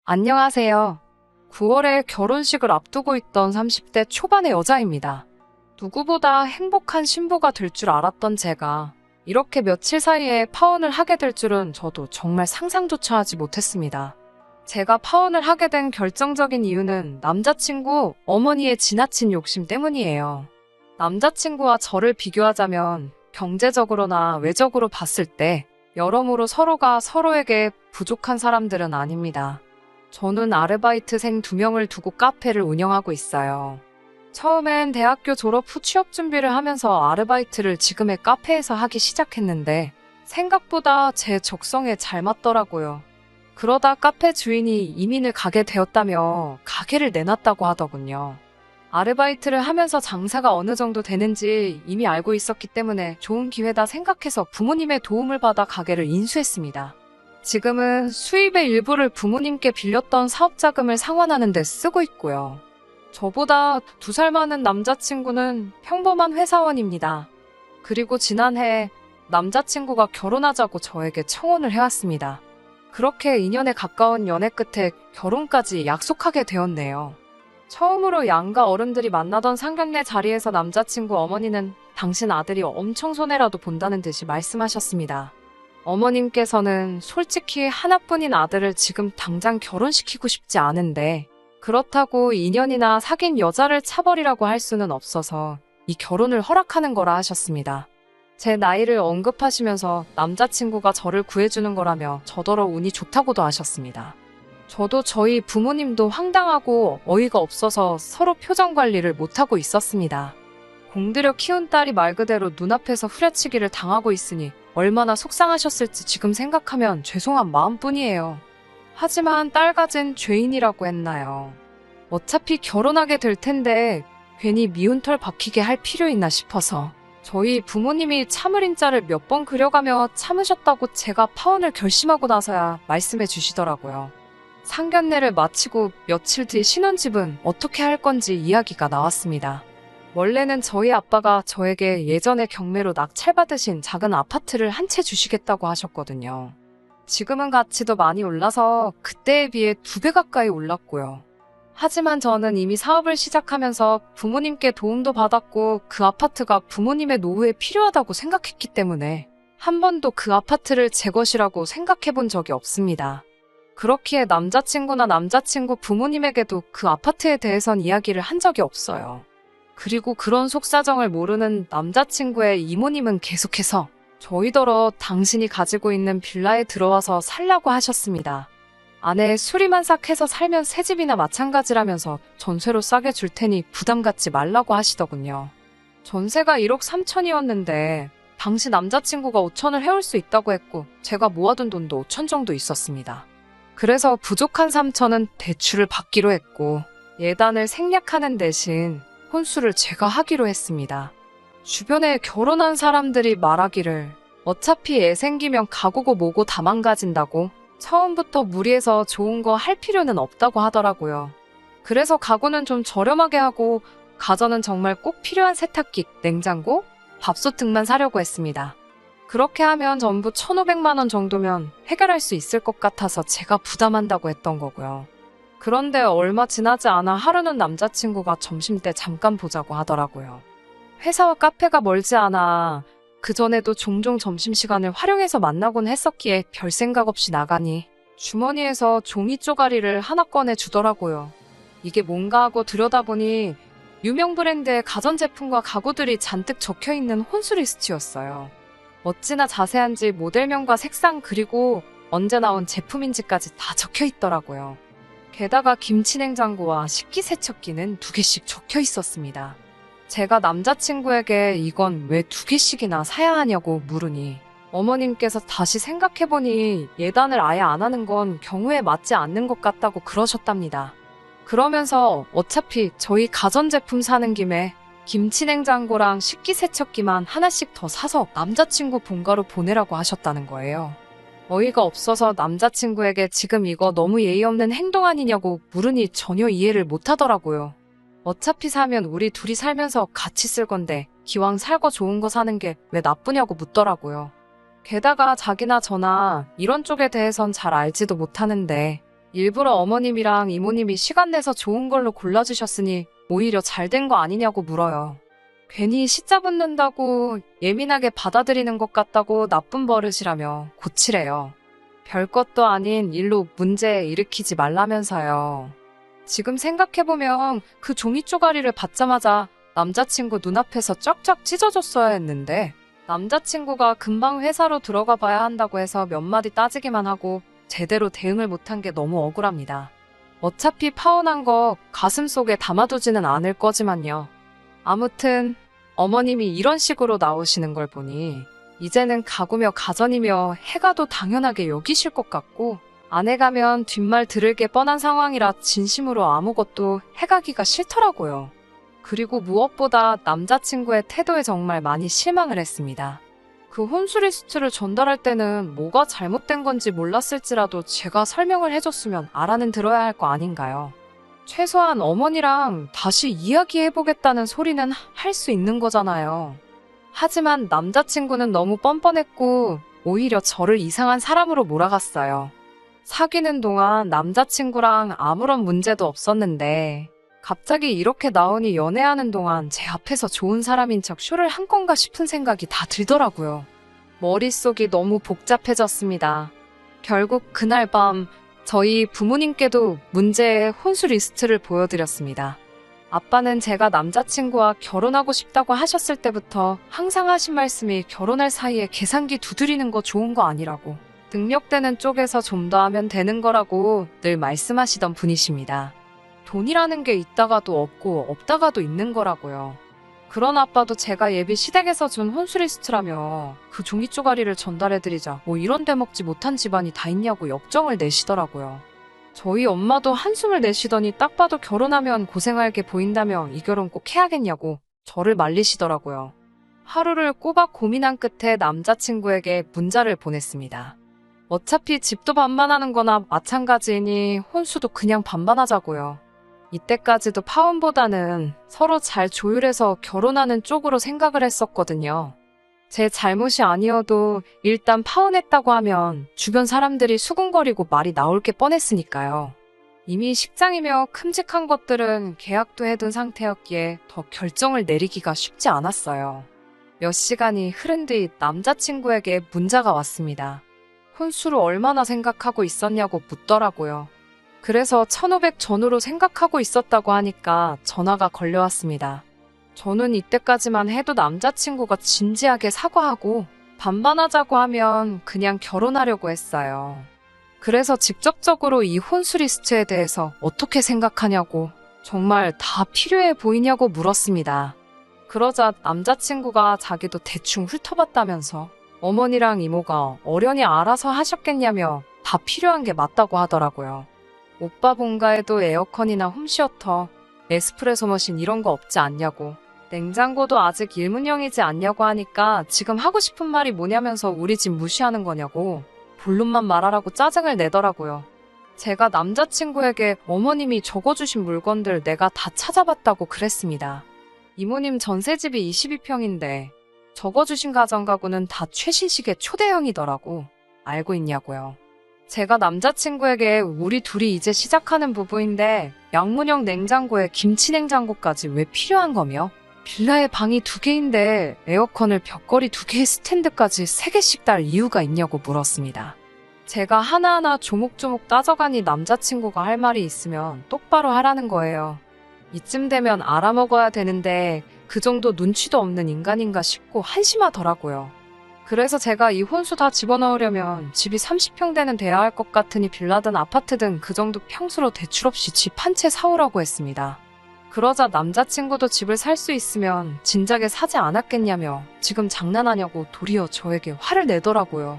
안녕하세요. 9월에 결혼식을 앞두고 있던 30대 초반의 여자입니다. 누구보다 행복한 신부가 될 줄 알았던 제가 이렇게 며칠 사이에 파혼을 하게 될 줄은 저도 정말 상상조차 하지 못했습니다. 제가 파혼을 하게 된 결정적인 이유는 남자친구 어머니의 지나친 욕심 때문이에요. 남자친구와 저를 비교하자면 경제적으로나 외적으로 봤을 때 여러모로 서로가 서로에게 부족한 사람들은 아닙니다. 저는 아르바이트생 2명을 두고 카페를 운영하고 있어요. 처음엔 대학교 졸업 후 취업 준비를 하면서 아르바이트를 지금의 카페에서 하기 시작했는데 생각보다 제 적성에 잘 맞더라고요. 그러다 카페 주인이 이민을 가게 되었다며 가게를 내놨다고 하더군요. 아르바이트를 하면서 장사가 어느 정도 되는지 이미 알고 있었기 때문에 좋은 기회다 생각해서 부모님의 도움을 받아 가게를 인수했습니다. 지금은 수입의 일부를 부모님께 빌렸던 사업자금을 상환하는 데 쓰고 있고요. 저보다 2살 많은 남자친구는 평범한 회사원입니다. 그리고 지난해 남자친구가 결혼하자고 저에게 청혼을 해왔습니다. 그렇게 2년에 가까운 연애 끝에 결혼까지 약속하게 되었네요. 처음으로 양가 어른들이 만나던 상견례 자리에서 남자친구 어머니는 당신 아들이 엄청 손해라도 본다는 듯이 말씀하셨습니다. 어머님께서는 솔직히 하나뿐인 아들을 지금 당장 결혼시키고 싶지 않은데 그렇다고 2년이나 사귄 여자를 차버리라고 할 수는 없어서 이 결혼을 허락하는 거라 하셨습니다. 제 나이를 언급하시면서 남자친구가 저를 구해주는 거라며 저더러 운이 좋다고도 하셨습니다. 저도 저희 부모님도 황당하고 어이가 없어서 서로 표정 관리를 못하고 있었습니다. 공들여 키운 딸이 말 그대로 눈앞에서 후려치기를 당하고 있으니 얼마나 속상하셨을지 지금 생각하면 죄송한 마음뿐이에요. 하지만 딸 가진 죄인이라고 했나요? 어차피 결혼하게 될 텐데 괜히 미운 털 박히게 할 필요 있나 싶어서 저희 부모님이 참을 인자를 몇 번 그려가며 참으셨다고 제가 파혼을 결심하고 나서야 말씀해 주시더라고요. 상견례를 마치고 며칠 뒤 신혼집은 어떻게 할 건지 이야기가 나왔습니다. 원래는 저희 아빠가 저에게 예전에 경매로 낙찰받으신 작은 아파트를 한 채 주시겠다고 하셨거든요. 지금은 가치도 많이 올라서 그때에 비해 2배 가까이 올랐고요. 하지만 저는 이미 사업을 시작하면서 부모님께 도움도 받았고 그 아파트가 부모님의 노후에 필요하다고 생각했기 때문에 한 번도 그 아파트를 제 것이라고 생각해 본 적이 없습니다. 그렇기에 남자친구나 남자친구 부모님에게도 그 아파트에 대해선 이야기를 한 적이 없어요. 그리고 그런 속사정을 모르는 남자친구의 이모님은 계속해서 저희더러 당신이 가지고 있는 빌라에 들어와서 살라고 하셨습니다. 아내 수리만삭해서 살면 새집이나 마찬가지라면서 전세로 싸게 줄 테니 부담 갖지 말라고 하시더군요. 전세가 1억 3천이었는데 당시 남자친구가 5천을 해올 수 있다고 했고 제가 모아둔 돈도 5천 정도 있었습니다. 그래서 부족한 3천은 대출을 받기로 했고 예단을 생략하는 대신 혼수를 제가 하기로 했습니다. 주변에 결혼한 사람들이 말하기를 어차피 애 생기면 가구고 뭐고 다 망가진다고 처음부터 무리해서 좋은 거 할 필요는 없다고 하더라고요. 그래서 가구는 좀 저렴하게 하고 가전은 정말 꼭 필요한 세탁기, 냉장고, 밥솥 등만 사려고 했습니다. 그렇게 하면 전부 1,500만 원 정도면 해결할 수 있을 것 같아서 제가 부담한다고 했던 거고요. 그런데 얼마 지나지 않아 하루는 남자친구가 점심때 잠깐 보자고 하더라고요. 회사와 카페가 멀지 않아 그전에도 종종 점심시간을 활용해서 만나곤 했었기에 별 생각 없이 나가니 주머니에서 종이 쪼가리를 하나 꺼내 주더라고요. 이게 뭔가 하고 들여다보니 유명 브랜드의 가전제품과 가구들이 잔뜩 적혀있는 혼수 리스트였어요. 어찌나 자세한지 모델명과 색상 그리고 언제 나온 제품인지까지 다 적혀 있더라고요. 게다가 김치냉장고와 식기세척기는 2개씩 적혀 있었습니다. 제가 남자친구에게 이건 왜 2개씩이나 사야 하냐고 물으니 어머님께서 다시 생각해보니 예단을 아예 안 하는 건 경우에 맞지 않는 것 같다고 그러셨답니다. 그러면서 어차피 저희 가전제품 사는 김에 김치냉장고랑 식기세척기만 하나씩 더 사서 남자친구 본가로 보내라고 하셨다는 거예요. 어이가 없어서 남자친구에게 지금 이거 너무 예의 없는 행동 아니냐고 물으니 전혀 이해를 못하더라고요. 어차피 사면 우리 둘이 살면서 같이 쓸 건데 기왕 살 거 좋은 거 사는 게 왜 나쁘냐고 묻더라고요. 게다가 자기나 저나 이런 쪽에 대해선 잘 알지도 못하는데 일부러 어머님이랑 이모님이 시간 내서 좋은 걸로 골라주셨으니 오히려 잘 된 거 아니냐고 물어요. 괜히 시자 붙는다고 예민하게 받아들이는 것 같다고 나쁜 버릇이라며 고치래요. 별것도 아닌 일로 문제 일으키지 말라면서요. 지금 생각해보면 그 종이 쪼가리를 받자마자 남자친구 눈앞에서 쫙쫙 찢어줬어야 했는데 남자친구가 금방 회사로 들어가 봐야 한다고 해서 몇 마디 따지기만 하고 제대로 대응을 못한 게 너무 억울합니다. 어차피 파혼한 거 가슴속에 담아두지는 않을 거지만요. 아무튼 어머님이 이런 식으로 나오시는 걸 보니 이제는 가구며 가전이며 해가도 당연하게 여기실 것 같고 아내 가면 뒷말 들을 게 뻔한 상황이라 진심으로 아무것도 해가기가 싫더라고요. 그리고 무엇보다 남자친구의 태도에 정말 많이 실망을 했습니다. 그 혼수 리스트를 전달할 때는 뭐가 잘못된 건지 몰랐을지라도 제가 설명을 해줬으면 알아는 들어야 할 거 아닌가요? 최소한 어머니랑 다시 이야기해보겠다는 소리는 할 수 있는 거잖아요. 하지만 남자친구는 너무 뻔뻔했고 오히려 저를 이상한 사람으로 몰아갔어요. 사귀는 동안 남자친구랑 아무런 문제도 없었는데 갑자기 이렇게 나오니 연애하는 동안 제 앞에서 좋은 사람인 척 쇼를 한 건가 싶은 생각이 다 들더라고요. 머릿속이 너무 복잡해졌습니다. 결국 그날 밤 저희 부모님께도 문제의 혼수 리스트를 보여드렸습니다. 아빠는 제가 남자친구와 결혼하고 싶다고 하셨을 때부터 항상 하신 말씀이 결혼할 사이에 계산기 두드리는 거 좋은 거 아니라고, 능력되는 쪽에서 좀 더 하면 되는 거라고 늘 말씀하시던 분이십니다. 돈이라는 게 있다가도 없고 없다가도 있는 거라고요. 그런 아빠도 제가 예비 시댁에서 준 혼수 리스트라며 그 종이 쪼가리를 전달해드리자 뭐 이런 대먹지 못한 집안이 다 있냐고 역정을 내시더라고요. 저희 엄마도 한숨을 내쉬더니 딱 봐도 결혼하면 고생할 게 보인다며 이 결혼 꼭 해야겠냐고 저를 말리시더라고요. 하루를 꼬박 고민한 끝에 남자친구에게 문자를 보냈습니다. 어차피 집도 반반하는 거나 마찬가지이니 혼수도 그냥 반반하자고요. 이때까지도 파혼보다는 서로 잘 조율해서 결혼하는 쪽으로 생각을 했었거든요. 제 잘못이 아니어도 일단 파혼했다고 하면 주변 사람들이 수군거리고 말이 나올 게 뻔했으니까요. 이미 식장이며 큼직한 것들은 계약도 해둔 상태였기에 더 결정을 내리기가 쉽지 않았어요. 몇 시간이 흐른 뒤 남자친구에게 문자가 왔습니다. 혼수를 얼마나 생각하고 있었냐고 묻더라고요. 그래서 1,500 전후로 생각하고 있었다고 하니까 전화가 걸려왔습니다. 저는 이때까지만 해도 남자친구가 진지하게 사과하고 반반하자고 하면 그냥 결혼하려고 했어요. 그래서 직접적으로 이 혼수 리스트에 대해서 어떻게 생각하냐고, 정말 다 필요해 보이냐고 물었습니다. 그러자 남자친구가 자기도 대충 훑어봤다면서 어머니랑 이모가 어련히 알아서 하셨겠냐며 다 필요한 게 맞다고 하더라고요. 오빠 본가에도 에어컨이나 홈시어터, 에스프레소 머신 이런 거 없지 않냐고, 냉장고도 아직 일문형이지 않냐고 하니까 지금 하고 싶은 말이 뭐냐면서 우리 집 무시하는 거냐고 본론만 말하라고 짜증을 내더라고요. 제가 남자친구에게 어머님이 적어주신 물건들 내가 다 찾아봤다고 그랬습니다. 이모님 전셋집이 22평인데 적어주신 가전가구는 다 최신식의 초대형이더라고. 알고 있냐고요. 제가 남자친구에게 우리 둘이 이제 시작하는 부부인데 양문형 냉장고에 김치 냉장고까지 왜 필요한 거며, 빌라에 방이 2개인데 에어컨을 벽걸이 2개의 스탠드까지 3개씩 달 이유가 있냐고 물었습니다. 제가 하나하나 조목조목 따져가니 남자친구가 할 말이 있으면 똑바로 하라는 거예요. 이쯤 되면 알아먹어야 되는데 그 정도 눈치도 없는 인간인가 싶고 한심하더라고요. 그래서 제가 이 혼수 다 집어넣으려면 집이 30평대는 돼야 할 것 같으니 빌라든 아파트든 그 정도 평수로 대출 없이 집 한 채 사오라고 했습니다. 그러자 남자친구도 집을 살 수 있으면 진작에 사지 않았겠냐며 지금 장난하냐고 도리어 저에게 화를 내더라고요.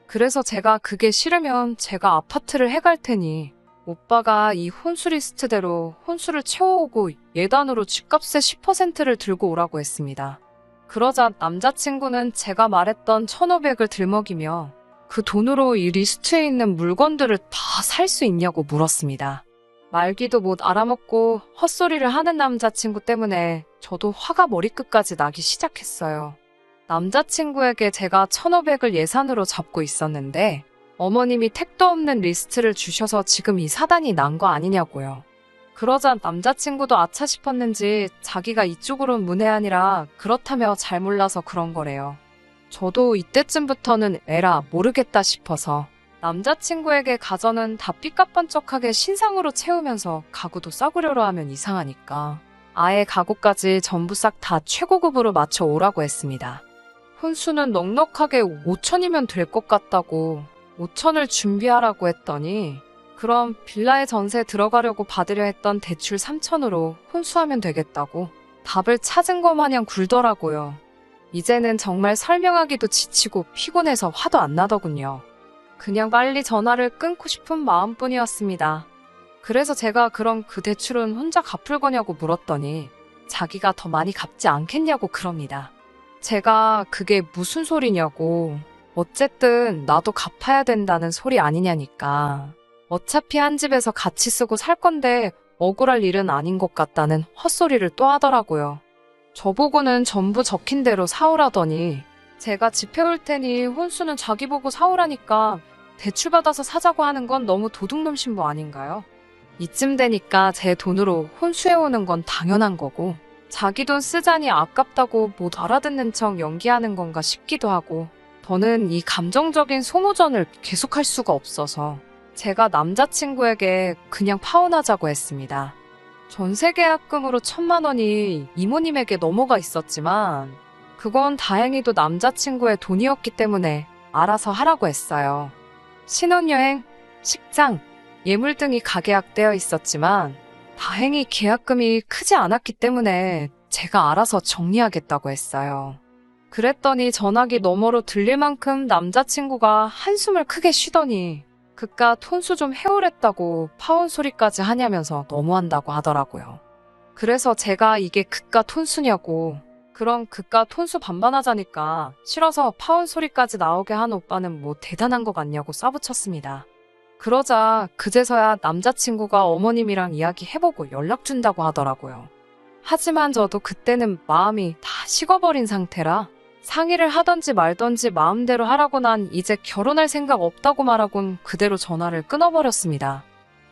그래서 제가 그게 싫으면 제가 아파트를 해갈 테니 오빠가 이 혼수 리스트대로 혼수를 채워오고 예단으로 집값의 10%를 들고 오라고 했습니다. 그러자 남자친구는 제가 말했던 1,500을 들먹이며 그 돈으로 이 리스트에 있는 물건들을 다 살 수 있냐고 물었습니다. 말귀도 못 알아먹고 헛소리를 하는 남자친구 때문에 저도 화가 머리끝까지 나기 시작했어요. 남자친구에게 제가 1,500을 예산으로 잡고 있었는데 어머님이 택도 없는 리스트를 주셔서 지금 이 사단이 난 거 아니냐고요. 그러자 남자친구도 아차 싶었는지 자기가 이쪽으론 문외한이라 그렇다며 잘 몰라서 그런 거래요. 저도 이때쯤부터는 에라 모르겠다 싶어서 남자친구에게 가전은 다 삐까뻔쩍하게 신상으로 채우면서 가구도 싸구려로 하면 이상하니까 아예 가구까지 전부 싹 다 최고급으로 맞춰 오라고 했습니다. 혼수는 넉넉하게 5천이면 될 것 같다고 5천을 준비하라고 했더니 그럼 빌라에 전세 들어가려고 받으려 했던 대출 3천으로 혼수하면 되겠다고 답을 찾은 것 마냥 굴더라고요. 이제는 정말 설명하기도 지치고 피곤해서 화도 안 나더군요. 그냥 빨리 전화를 끊고 싶은 마음뿐이었습니다. 그래서 제가 그럼 그 대출은 혼자 갚을 거냐고 물었더니 자기가 더 많이 갚지 않겠냐고 그럽니다. 제가 그게 무슨 소리냐고 어쨌든 나도 갚아야 된다는 소리 아니냐니까. 어차피 한 집에서 같이 쓰고 살 건데 억울할 일은 아닌 것 같다는 헛소리를 또 하더라고요. 저보고는 전부 적힌 대로 사오라더니 제가 지펴올 테니 혼수는 자기 보고 사오라니까 대출받아서 사자고 하는 건 너무 도둑놈 신부 아닌가요? 이쯤 되니까 제 돈으로 혼수해오는 건 당연한 거고 자기 돈 쓰자니 아깝다고 못 알아듣는 척 연기하는 건가 싶기도 하고 저는 이 감정적인 소모전을 계속할 수가 없어서 제가 남자친구에게 그냥 파혼하자고 했습니다. 전세계약금으로 1,000만 원이 이모님에게 넘어가 있었지만 그건 다행히도 남자친구의 돈이었기 때문에 알아서 하라고 했어요. 신혼여행, 식장, 예물 등이 가계약되어 있었지만 다행히 계약금이 크지 않았기 때문에 제가 알아서 정리하겠다고 했어요. 그랬더니 전화기 너머로 들릴 만큼 남자친구가 한숨을 크게 쉬더니 그깟 혼수 좀 해오랬다고 파혼 소리까지 하냐면서 너무한다고 하더라고요. 그래서 제가 이게 그깟 혼수냐고 그럼 그깟 혼수 반반하자니까 싫어서 파혼 소리까지 나오게 한 오빠는 뭐 대단한 거 같냐고 싸붙였습니다. 그러자 그제서야 남자친구가 어머님이랑 이야기해보고 연락 준다고 하더라고요. 하지만 저도 그때는 마음이 다 식어버린 상태라 상의를 하던지 말던지 마음대로 하라고 난 이제 결혼할 생각 없다고 말하곤 그대로 전화를 끊어버렸습니다.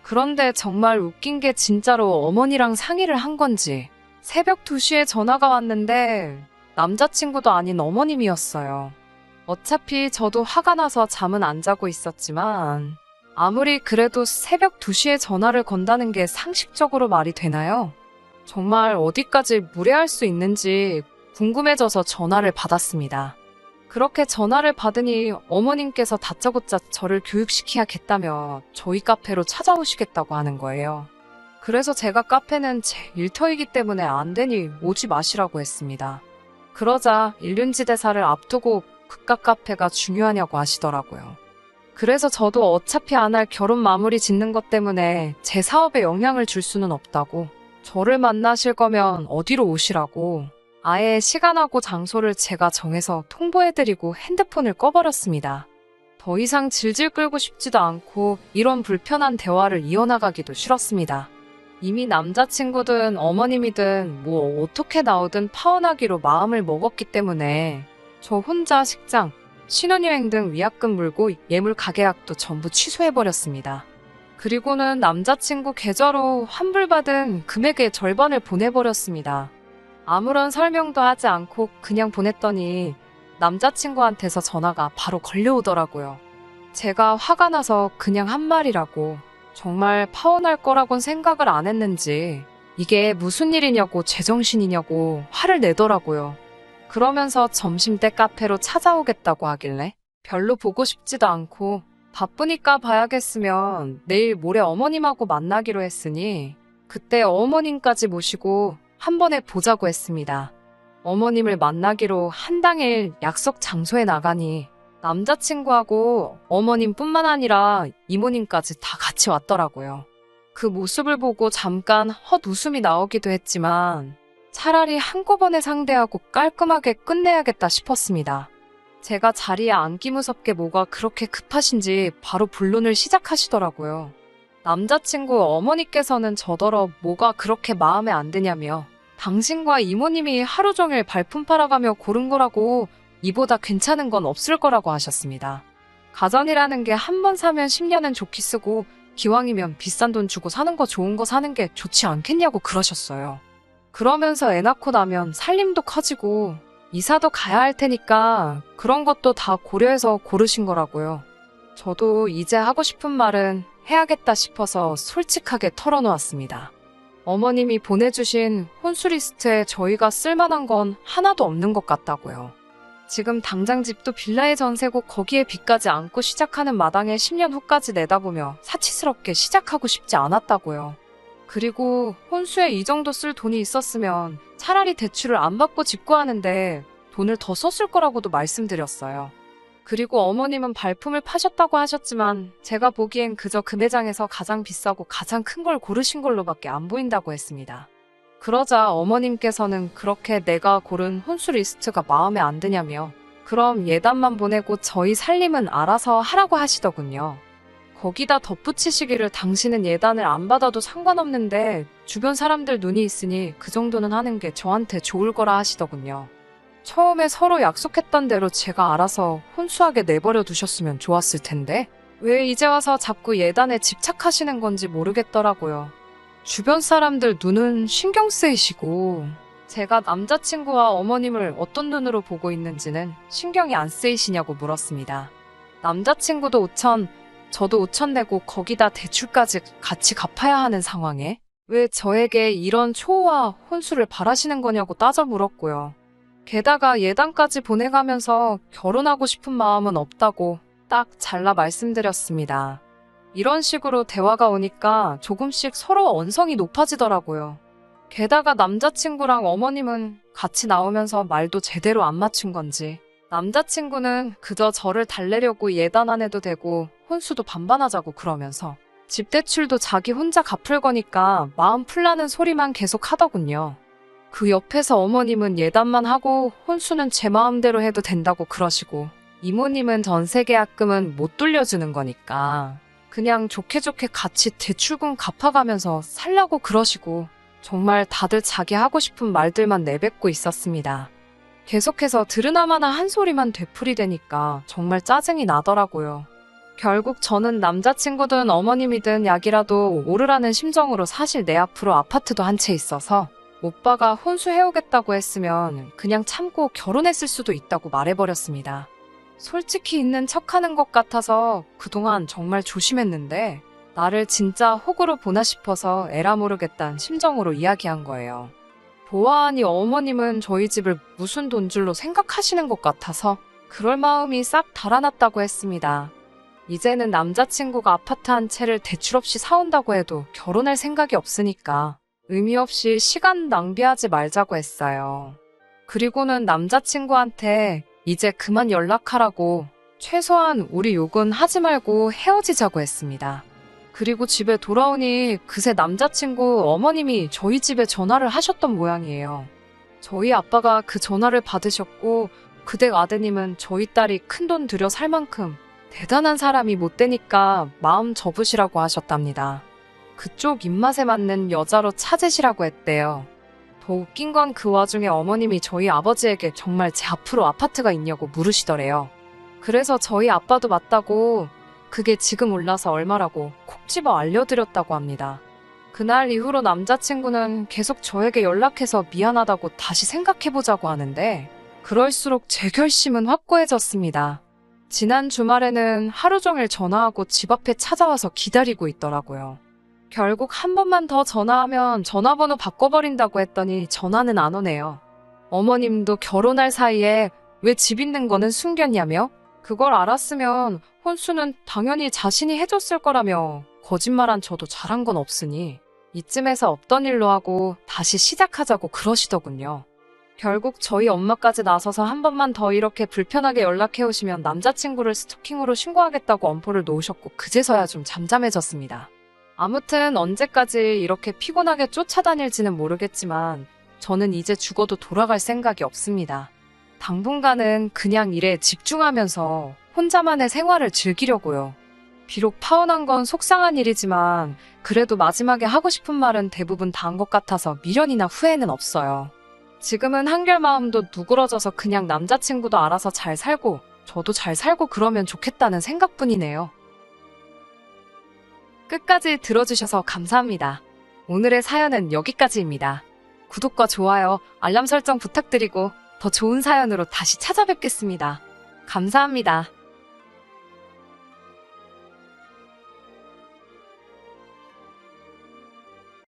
그런데 정말 웃긴 게 진짜로 어머니랑 상의를 한 건지 새벽 2시에 전화가 왔는데 남자친구도 아닌 어머님이었어요. 어차피 저도 화가 나서 잠은 안 자고 있었지만 아무리 그래도 새벽 2시에 전화를 건다는 게 상식적으로 말이 되나요? 정말 어디까지 무례할 수 있는지 궁금해져서 전화를 받았습니다. 그렇게 전화를 받으니 어머님께서 다짜고짜 저를 교육시켜야겠다며 저희 카페로 찾아오시겠다고 하는 거예요. 그래서 제가 카페는 제 일터이기 때문에 안 되니 오지 마시라고 했습니다. 그러자 일륜지대사를 앞두고 그깟 카페가 중요하냐고 하시더라고요. 그래서 저도 어차피 안 할 결혼 마무리 짓는 것 때문에 제 사업에 영향을 줄 수는 없다고 저를 만나실 거면 어디로 오시라고 아예 시간하고 장소를 제가 정해서 통보해드리고 핸드폰을 꺼버렸습니다. 더 이상 질질 끌고 싶지도 않고 이런 불편한 대화를 이어나가기도 싫었습니다. 이미 남자친구든 어머님이든 뭐 어떻게 나오든 파혼하기로 마음을 먹었기 때문에 저 혼자 식장, 신혼여행 등 위약금 물고 예물 가계약도 전부 취소해버렸습니다. 그리고는 남자친구 계좌로 환불받은 금액의 절반을 보내버렸습니다. 아무런 설명도 하지 않고 그냥 보냈더니 남자친구한테서 전화가 바로 걸려오더라고요. 제가 화가 나서 그냥 한 말이라고 정말 파혼할 거라곤 생각을 안 했는지 이게 무슨 일이냐고 제정신이냐고 화를 내더라고요. 그러면서 점심때 카페로 찾아오겠다고 하길래 별로 보고 싶지도 않고 바쁘니까 봐야겠으면 내일 모레 어머님하고 만나기로 했으니 그때 어머님까지 모시고 한 번에 보자고 했습니다. 어머님을 만나기로 한 당일 약속 장소에 나가니 남자친구하고 어머님뿐만 아니라 이모님까지 다 같이 왔더라고요. 그 모습을 보고 잠깐 헛웃음이 나오기도 했지만 차라리 한꺼번에 상대하고 깔끔하게 끝내야겠다 싶었습니다. 제가 자리에 앉기 무섭게 뭐가 그렇게 급하신지 바로 본론을 시작하시더라고요. 남자친구 어머니께서는 저더러 뭐가 그렇게 마음에 안 드냐며 당신과 이모님이 하루 종일 발품 팔아가며 고른 거라고 이보다 괜찮은 건 없을 거라고 하셨습니다. 가전이라는 게 한 번 사면 10년은 좋게 쓰고 기왕이면 비싼 돈 주고 사는 거 좋은 거 사는 게 좋지 않겠냐고 그러셨어요. 그러면서 애 낳고 나면 살림도 커지고 이사도 가야 할 테니까 그런 것도 다 고려해서 고르신 거라고요. 저도 이제 하고 싶은 말은 해야겠다 싶어서 솔직하게 털어놓았습니다. 어머님이 보내주신 혼수 리스트에 저희가 쓸만한 건 하나도 없는 것 같다고요. 지금 당장 집도 빌라의 전세고 거기에 빚까지 안고 시작하는 마당에 10년 후까지 내다보며 사치스럽게 시작하고 싶지 않았다고요. 그리고 혼수에 이 정도 쓸 돈이 있었으면 차라리 대출을 안 받고 집고 하는데 돈을 더 썼을 거라고도 말씀드렸어요. 그리고 어머님은 발품을 파셨다고 하셨지만 제가 보기엔 그저 그 매장에서 가장 비싸고 가장 큰 걸 고르신 걸로밖에 안 보인다고 했습니다. 그러자 어머님께서는 그렇게 내가 고른 혼수 리스트가 마음에 안 드냐며 그럼 예단만 보내고 저희 살림은 알아서 하라고 하시더군요. 거기다 덧붙이시기를 당신은 예단을 안 받아도 상관없는데 주변 사람들 눈이 있으니 그 정도는 하는 게 저한테 좋을 거라 하시더군요. 처음에 서로 약속했던 대로 제가 알아서 혼수하게 내버려 두셨으면 좋았을 텐데 왜 이제 와서 자꾸 예단에 집착하시는 건지 모르겠더라고요. 주변 사람들 눈은 신경 쓰이시고 제가 남자친구와 어머님을 어떤 눈으로 보고 있는지는 신경이 안 쓰이시냐고 물었습니다. 남자친구도 5천, 저도 5천 내고 거기다 대출까지 같이 갚아야 하는 상황에 왜 저에게 이런 초호화 혼수를 바라시는 거냐고 따져 물었고요. 게다가 예단까지 보내가면서 결혼하고 싶은 마음은 없다고 딱 잘라 말씀드렸습니다. 이런 식으로 대화가 오니까 조금씩 서로 언성이 높아지더라고요. 게다가 남자친구랑 어머님은 같이 나오면서 말도 제대로 안 맞춘 건지 남자친구는 그저 저를 달래려고 예단 안 해도 되고 혼수도 반반하자고 그러면서 집 대출도 자기 혼자 갚을 거니까 마음 풀라는 소리만 계속 하더군요. 그 옆에서 어머님은 예단만 하고 혼수는 제 마음대로 해도 된다고 그러시고 이모님은 전세 계약금은 못 돌려주는 거니까 그냥 좋게 좋게 같이 대출금 갚아가면서 살라고 그러시고 정말 다들 자기 하고 싶은 말들만 내뱉고 있었습니다. 계속해서 들으나마나 한 소리만 되풀이되니까 정말 짜증이 나더라고요. 결국 저는 남자친구든 어머님이든 약이라도 오르라는 심정으로 사실 내 앞으로 아파트도 한 채 있어서 오빠가 혼수해오겠다고 했으면 그냥 참고 결혼했을 수도 있다고 말해버렸습니다. 솔직히 있는 척하는 것 같아서 그동안 정말 조심했는데 나를 진짜 호구로 보나 싶어서 에라 모르겠다는 심정으로 이야기한 거예요. 보아하니 어머님은 저희 집을 무슨 돈줄로 생각하시는 것 같아서 그럴 마음이 싹 달아났다고 했습니다. 이제는 남자친구가 아파트 한 채를 대출 없이 사온다고 해도 결혼할 생각이 없으니까 의미 없이 시간 낭비하지 말자고 했어요. 그리고는 남자친구한테 이제 그만 연락하라고 최소한 우리 욕은 하지 말고 헤어지자고 했습니다. 그리고 집에 돌아오니 그새 남자친구 어머님이 저희 집에 전화를 하셨던 모양이에요. 저희 아빠가 그 전화를 받으셨고 그댁 아드님은 저희 딸이 큰돈 들여 살 만큼 대단한 사람이 못 되니까 마음 접으시라고 하셨답니다. 그쪽 입맛에 맞는 여자로 찾으시라고 했대요. 더 웃긴 건 그 와중에 어머님이 저희 아버지에게 정말 제 앞으로 아파트가 있냐고 물으시더래요. 그래서 저희 아빠도 맞다고 그게 지금 올라서 얼마라고 콕 집어 알려드렸다고 합니다. 그날 이후로 남자친구는 계속 저에게 연락해서 미안하다고 다시 생각해보자고 하는데 그럴수록 제 결심은 확고해졌습니다. 지난 주말에는 하루 종일 전화하고 집 앞에 찾아와서 기다리고 있더라고요. 결국 한 번만 더 전화하면 전화번호 바꿔버린다고 했더니 전화는 안 오네요. 어머님도 결혼할 사이에 왜 집 있는 거는 숨겼냐며? 그걸 알았으면 혼수는 당연히 자신이 해줬을 거라며 거짓말한 저도 잘한 건 없으니 이쯤에서 없던 일로 하고 다시 시작하자고 그러시더군요. 결국 저희 엄마까지 나서서 한 번만 더 이렇게 불편하게 연락해 오시면 남자친구를 스토킹으로 신고하겠다고 엄포를 놓으셨고 그제서야 좀 잠잠해졌습니다. 아무튼 언제까지 이렇게 피곤하게 쫓아다닐지는 모르겠지만 저는 이제 죽어도 돌아갈 생각이 없습니다. 당분간은 그냥 일에 집중하면서 혼자만의 생활을 즐기려고요. 비록 파혼한 건 속상한 일이지만 그래도 마지막에 하고 싶은 말은 대부분 다 한 것 같아서 미련이나 후회는 없어요. 지금은 한결 마음도 누그러져서 그냥 남자친구도 알아서 잘 살고 저도 잘 살고 그러면 좋겠다는 생각뿐이네요. 끝까지 들어주셔서 감사합니다. 오늘의 사연은 여기까지입니다. 구독과 좋아요, 알람 설정 부탁드리고 더 좋은 사연으로 다시 찾아뵙겠습니다. 감사합니다.